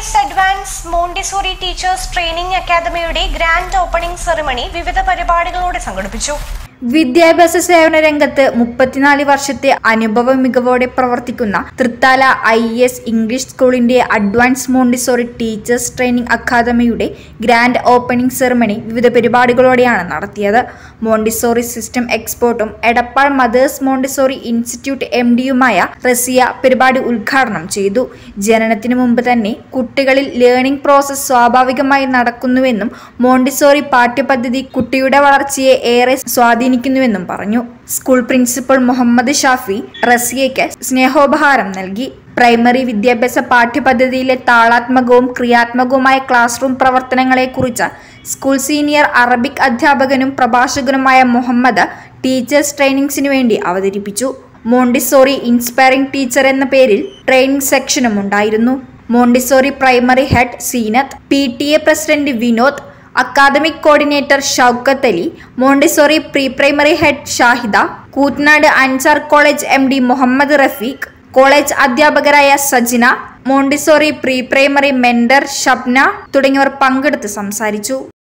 IAS Advanced Montessori Teachers Training Academy grand opening ceremony വിവിധ പരിപാടികളോടെ സംഘടിപ്പിച്ചു. വിദ്യാഭ്യാസ സേവന രംഗത്ത് 34 വർഷത്തെ അനുഭവ മികവോടെ പ്രവർത്തിക്കുന്ന തൃത്താല IAS ഇംഗ്ലീഷ് സ്കൂളിന്റെ അഡ്വാൻസ് മോണ്ടിസോറി ടീച്ചേഴ്സ് ട്രെയിനിംഗ് അക്കാദമിയുടെ ഗ്രാൻഡ് ഓപ്പണിംഗ് സെറിമണി വിവിധ പരിപാടികളോടെയാണ് നടത്തിയത്. മോണ്ടിസോറി സിസ്റ്റം എക്സ്പേർട്ടും എടപ്പാൾ മദേഴ്സ് മോണ്ടിസോറി ഇൻസ്റ്റിറ്റ്യൂട്ട് MDയുമായ റസിയ പരിപാടി ഉദ്ഘാടനം ചെയ്തു. ജനനത്തിനു മുമ്പ് തന്നെ കുട്ടികളിൽ ലേണിംഗ് പ്രോസസ് സ്വാഭാവികമായി നടക്കുന്നുവെന്നും മോണ്ടിസോറി പാഠ്യപദ്ധതി കുട്ടിയുടെ വളർച്ചയെ ഏറെ സ്വാധീനിക്കുന്നുവെന്നും പറഞ്ഞു. സ്കൂൾ പ്രിൻസിപ്പൽ മുഹമ്മദ് ഷാഫി റസിയയ്ക്ക് സ്നേഹോപഹാരം നൽകി. പ്രൈമറി വിദ്യാഭ്യാസ പാഠ്യപദ്ധതിയിലെ താളാത്മകവും ക്രിയാത്മകവുമായ ക്ലാസ് റൂം പ്രവർത്തനങ്ങളെക്കുറിച്ച് സ്കൂൾ സീനിയർ അറബിക് അധ്യാപകനും പ്രഭാഷകനുമായ മുഹമ്മദ് ടീച്ചേഴ്സ് ട്രെയിനിങ്സിനു വേണ്ടി അവതരിപ്പിച്ചു. മോണ്ടിസോറി ഇൻസ്പയറിംഗ് ടീച്ചർ എന്ന പേരിൽ ട്രെയിനിംഗ് സെക്ഷനും ഉണ്ടായിരുന്നു. Montessori primary head Seenath, PTA president Vinod, academic coordinator Shoukath Ali, Montessori pre primary head Shahida, Koottanad Ansar college MD Muhammad Rafeeq, college അധ്യാപകരായ Sajina, Montessori pre primary mentor Shabna തുടങ്ങിയവർ പങ്കെടുത്ത് സംസാരിച്ചു.